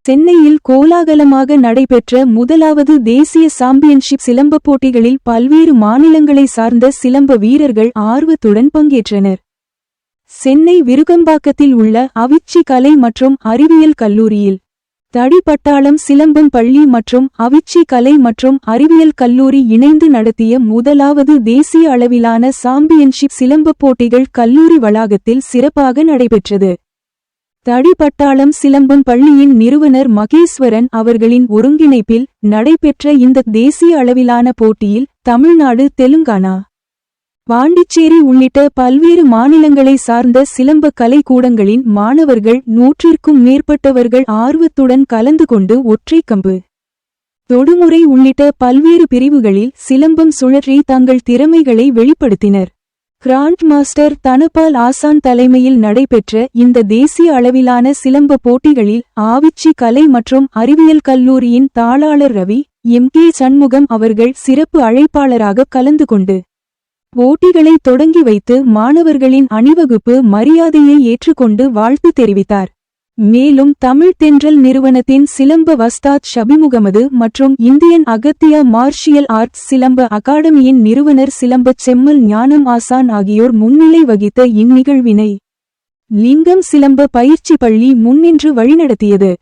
சென்னையில் கோலாகலமாக நடைபெற்ற முதலாவது தேசிய சாம்பியன்ஷிப் சிலம்பப் போட்டிகளில் பல்வேறு மாநிலங்களை சார்ந்த சிலம்ப வீரர்கள் ஆர்வத்துடன் பங்கேற்றனர். சென்னை விருகம்பாக்கத்தில் உள்ள அவிச்சி கலை மற்றும் அறிவியல் கல்லூரியில் தடிப்பட்டாளம் சிலம்பம் பள்ளி மற்றும் அவிச்சி கலை மற்றும் அறிவியல் கல்லூரி இணைந்து நடத்திய முதலாவது தேசிய அளவிலான சாம்பியன்ஷிப் சிலம்பப் போட்டிகள் கல்லூரி வளாகத்தில் சிறப்பாக நடைபெற்றது. தடிப்பட்டாளம் சிலம்பம் பள்ளியின் நிறுவனர் மகேஸ்வரன் அவர்களின் ஒருங்கிணைப்பில் நடைபெற்ற இந்த தேசிய அளவிலான போட்டியில் தமிழ்நாடு, தெலுங்கானா, பாண்டிச்சேரி உள்ளிட்ட பல்வேறு மாநிலங்களை சார்ந்த சிலம்ப கலைக்கூடங்களின் மாணவர்கள் 100ற்கும் மேற்பட்டவர்கள் ஆர்வத்துடன் கலந்து கொண்டு ஒற்றைக்கம்பு, தொடுமுறை உள்ளிட்ட பல்வேறு பிரிவுகளில் சிலம்பம் சுழற்றி தங்கள் திறமைகளை வெளிப்படுத்தினர். கிராண்ட் மாஸ்டர் தனபால் ஆசான் தலைமையில் நடைபெற்ற இந்த தேசிய அளவிலான சிலம்ப போட்டிகளில் ஆவிச்சி கலை மற்றும் அறிவியல் கல்லூரியின் தாளாளர் ரவி எம்.கே. சண்முகம் அவர்கள் சிறப்பு அழைப்பாளராக கலந்து கொண்டு போட்டிகளை தொடங்கி வைத்து மாணவர்களின் அணிவகுப்பு மரியாதையை ஏற்றுக்கொண்டு வாழ்த்து தெரிவித்தார். மேலும் தமிழ் தென்றல் நிறுவனத்தின் சிலம்ப வஸ்தாத் ஷபிமுகமது மற்றும் இந்தியன் அகத்தியா மார்ஷியல் ஆர்ட்ஸ் சிலம்ப அகாடமியின் நிறுவனர் சிலம்பச் செம்மல் ஞானம் ஆசான் ஆகியோர் முன்னிலை வகித்த இந்நிகழ்வினை லிங்கம் சிலம்ப பயிற்சி பள்ளி முன்னின்று வழிநடத்தியது.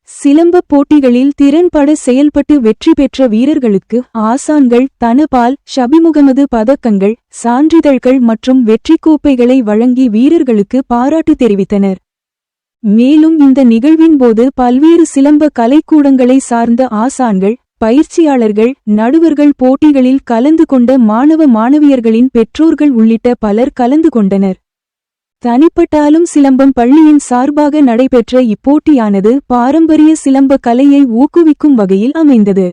சிலம்பப் போட்டிகளில் திறன்பட செயல்பட்டு வெற்றி பெற்ற வீரர்களுக்கு ஆசான்கள் தனபால் ஷபிமுகமது பதக்கங்கள், சான்றிதழ்கள் மற்றும் வெற்றிக்கோப்பைகளை வழங்கி வீரர்களுக்கு பாராட்டு தெரிவித்தனர். மேலும் இந்த நிகழ்வின் போது பல்வேறு சிலம்ப கலைக்கூடங்களை சார்ந்த ஆசான்கள், பயிற்சியாளர்கள், நடுவர்கள், போட்டிகளில் கலந்து கொண்ட மாணவ மாணவியர்களின் பெற்றோர்கள் உள்ளிட்ட பலர் கலந்து கொண்டனர். தனிப்பட்டாலும் சிலம்பம் பள்ளியின் சார்பாக நடைபெற்ற இப்போட்டியானது பாரம்பரிய சிலம்ப கலையை ஊக்குவிக்கும் வகையில் அமைந்தது.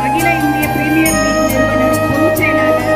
அகில இந்திய பிரீமியர் லீக் நிறுவனர் பொதுச் செயலாளர்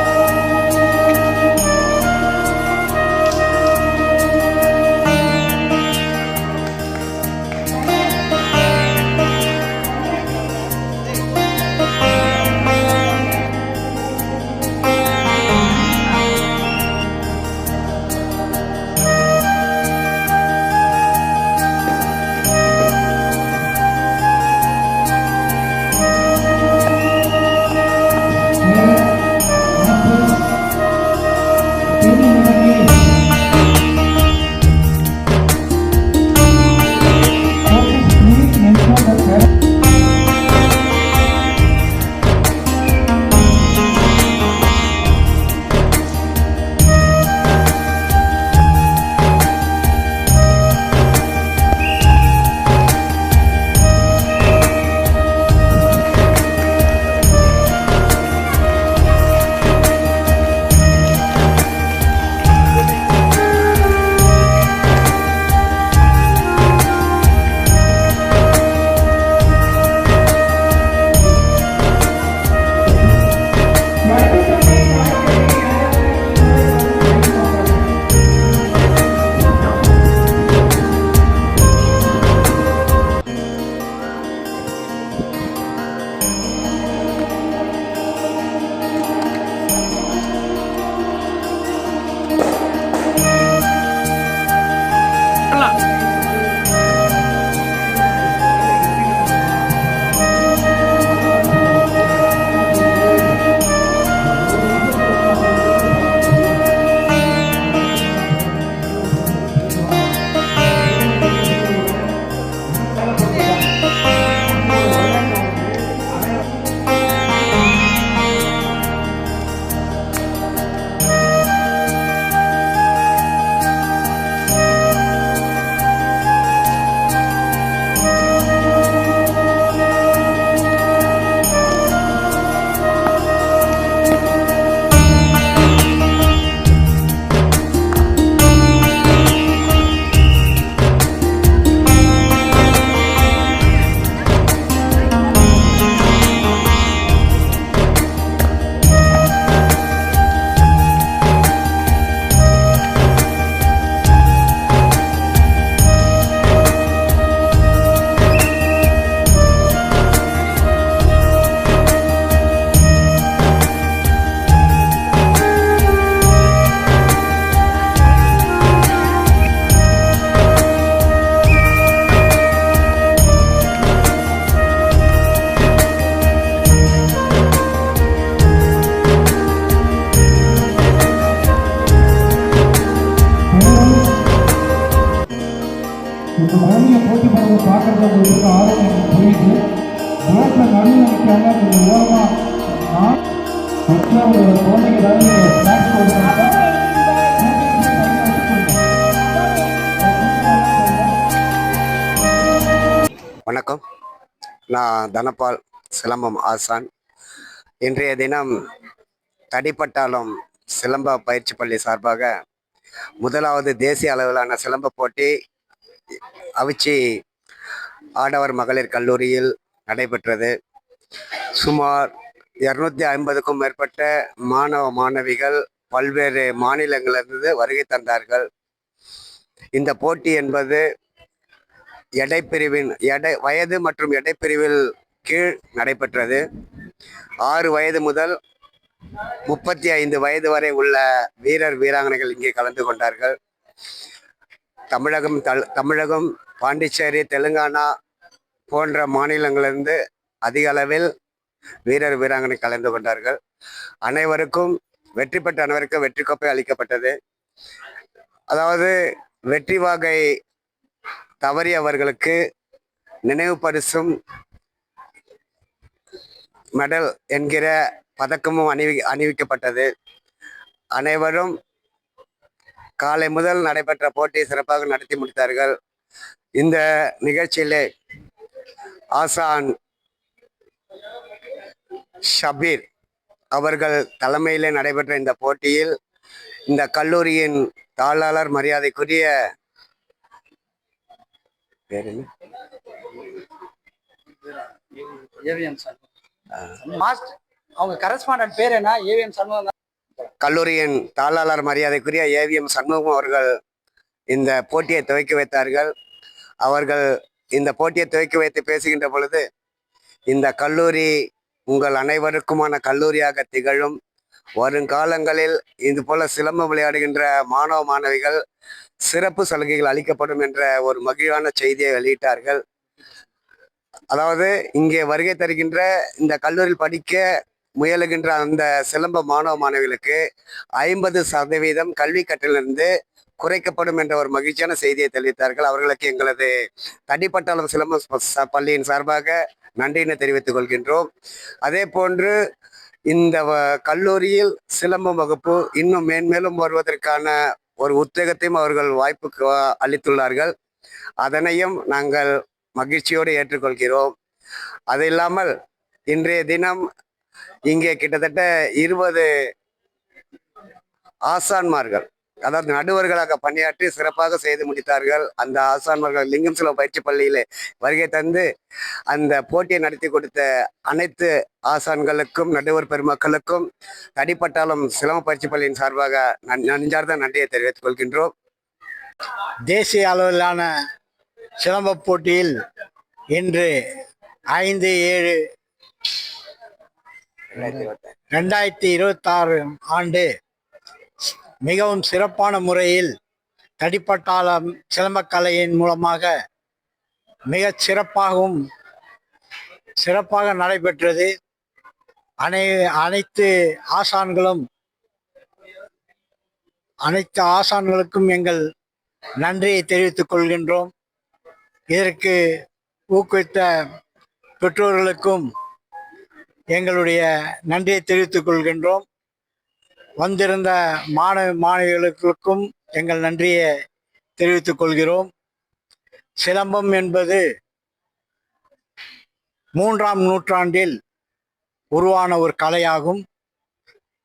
வணக்கம். நான் தனபால், சிலம்பம் ஆசான். இன்றைய தினம் தடிப்பட்டாளம் சிலம்ப பயிற்சி பள்ளி சார்பாக முதலாவது தேசிய அளவிலான சிலம்ப போட்டி அவிச்சி ஆடவர் மகளிர் கல்லூரியில் நடைபெற்றது. சுமார் 250க்கும் மேற்பட்ட மாணவ மாணவிகள் பல்வேறு மாநிலங்களிலிருந்து வருகை தந்தார்கள். இந்த போட்டி என்பது வயது மற்றும் எடைப்பிரிவில் கீழ் நடைபெற்றது. 6 வயது முதல் 35 வயது வரை உள்ள வீரர் வீராங்கனைகள் இங்கே கலந்து கொண்டார்கள். தமிழகம், பாண்டிச்சேரி, தெலுங்கானா போன்ற மாநிலங்களிலிருந்து அதிக அளவில் வீரர் வீராங்கனை கலந்து கொண்டார்கள். அனைவருக்கும் வெற்றி பெற்ற அனைவருக்கும் வெற்றி கோப்பை அளிக்கப்பட்டது. அதாவது வெற்றி வாகை தவறியவர்களுக்கு நினைவு பரிசும் மெடல் என்கிற பதக்கமும் அணிவிக்கப்பட்டது. அனைவரும் காலை முதல் நடைபெற்ற போட்டியை சிறப்பாக நடத்தி முடித்தார்கள். இந்த நிகழ்ச்சியிலே ஆசான் ஷபீர் அவர்கள் தலைமையிலே நடைபெற்ற இந்த போட்டியில் இந்த கல்லூரியின் தாளாளர் மரியாதைக்குரிய அவங்க கரஸ்பாண்டன்ட் பேர் என்ன? ஏவிஎம் சண்முகம். கல்லூரியின் தாளாளர் மரியாதைக்குரிய ஏவிஎம் சண்முகம் அவர்கள் இந்த போட்டியை துவக்கி வைத்தார்கள். அவர்கள் இந்த போட்டியை துவக்கி வைத்து பேசுகின்ற பொழுது, இந்த கல்லூரி உங்கள் அனைவருக்குமான கல்லூரியாக திகழும். வருங்காலங்களில் இது போல சிலம்பம் விளையாடுகின்ற மாணவ மாணவிகள் சிறப்பு சலுகைகள் அளிக்கப்படும் என்ற ஒரு மகிழ்வான செய்தியை வெளியிட்டார்கள். அதாவது இங்கே வருகை தருகின்ற இந்த கல்லூரியில் படிக்க முயலுகின்ற அந்த சிலம்ப மாணவ மாணவிகளுக்கு 50% கல்வி கட்டணத்திலிருந்து குறைக்கப்படும் என்ற ஒரு மகிழ்ச்சியான செய்தியை தெரிவித்தார்கள். அவர்களுக்கு எங்களது தடிப்பட்டாளம் சிலம்ப பள்ளியின் சார்பாக நன்றியினை தெரிவித்துக் கொள்கின்றோம். அதே போன்று இந்த கல்லூரியில் சிலம்பம் வகுப்பு இன்னும் மேன்மேலும் வருவதற்கான ஒரு உத்வேகத்தையும் அவர்கள் வாய்ப்புக்கு அளித்துள்ளார்கள். அதனையும் நாங்கள் மகிழ்ச்சியோடு ஏற்றுக்கொள்கிறோம். அது இல்லாமல் இன்றைய தினம் இங்கே கிட்டத்தட்ட 20 ஆசான்மார்கள், அதாவது நடுவர்களாக பணியாற்றி சிறப்பாக செய்து முடித்தார்கள். அந்த ஆசான்மார்கள் லிங்கம் சிலம்ப பயிற்சி பள்ளியிலே வருகை தந்து அந்த போட்டியை நடத்தி கொடுத்த அனைத்து ஆசான்களுக்கும் நடுவர் பெருமக்களுக்கும் தடிப்பட்டாளம் சிலம்ப பயிற்சி பள்ளியின் சார்பாக நெஞ்சார்ந்த நன்றியை தெரிவித்துக் கொள்கின்றோம். தேசிய அளவிலான சிலம்ப போட்டியில் இன்று 5/7/2026 ஆண்டு மிகவும் சிறப்பான முறையில் தடிப்பட்டாளம் சிலம்பக்கலையின் மூலமாக மிகச் சிறப்பாக நடைபெற்றது. அனைத்து ஆசான்களுக்கும் எங்கள் நன்றியை தெரிவித்துக் கொள்கின்றோம். இதற்கு ஊக்குவித்த பெற்றோர்களுக்கும் எங்களுடைய நன்றியை தெரிவித்துக் கொள்கின்றோம். வந்திருந்த மாணவிகளுக்கும் எங்கள் நன்றியை தெரிவித்துக் கொள்கிறோம். சிலம்பம் என்பது 3ஆம் நூற்றாண்டில் உருவான ஒரு கலையாகும்.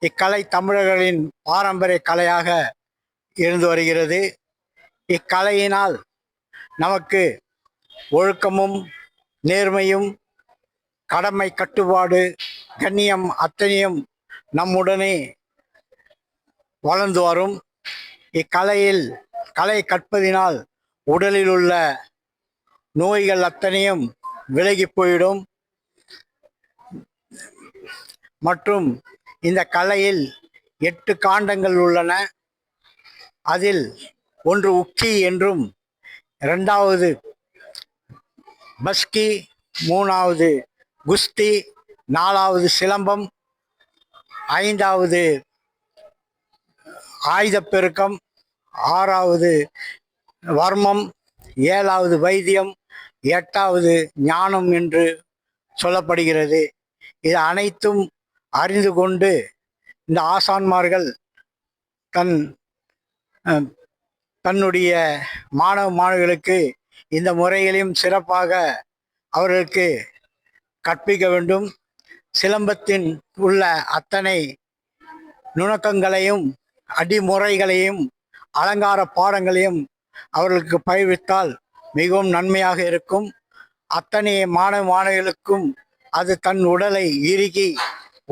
இக்கலை தமிழர்களின் பாரம்பரிய கலையாக இருந்து வருகிறது. இக்கலையினால் நமக்கு ஒழுக்கமும் நேர்மையும் கடமை கட்டுப்பாடு கண்ணியம் அத்தனையும் நம்முடனே வளர்ந்து வரும். கலை கற்பதினால் உடலில் உள்ள நோய்கள் அத்தனையும் விலகி போயிடும். மற்றும் இந்த கலையில் 8 காண்டங்கள் உள்ளன. அதில் ஒன்று உக்கி என்றும், 2வது பஸ்கி, 3வது குஸ்தி, 4வது சிலம்பம், 5வது ஆயுதப்பெருக்கம், 6வது வர்மம், 7வது வைத்தியம், 8வது ஞானம் என்று சொல்லப்படுகிறது. இது அனைத்தும் அறிந்து கொண்டு இந்த ஆசான்மார்கள் தன் தன்னுடைய மாணவ மாணவிகளுக்கு இந்த முறையிலும் சிறப்பாக அவர்களுக்கு கற்பிக்க வேண்டும். சிலம்பத்தின் உள்ள அத்தனை நுணுக்கங்களையும் அடிமுறைகளையும் அலங்கார பாடங்களையும் அவர்களுக்கு பயிர்வித்தால் மிகவும் நன்மையாக இருக்கும். அத்தனை மாணவ மாணவிகளுக்கும் அது தன் உடலை இறுகி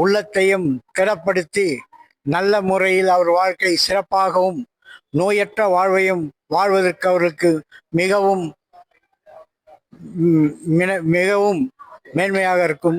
உள்ளத்தையும் திடப்படுத்தி நல்ல முறையில் அவர் வாழ்க்கை சிறப்பாகவும் நோயற்ற வாழ்வையும் வாழ்வதற்கு அவர்களுக்கு மிகவும் மிகவும் மேன்மையாக இருக்கும்.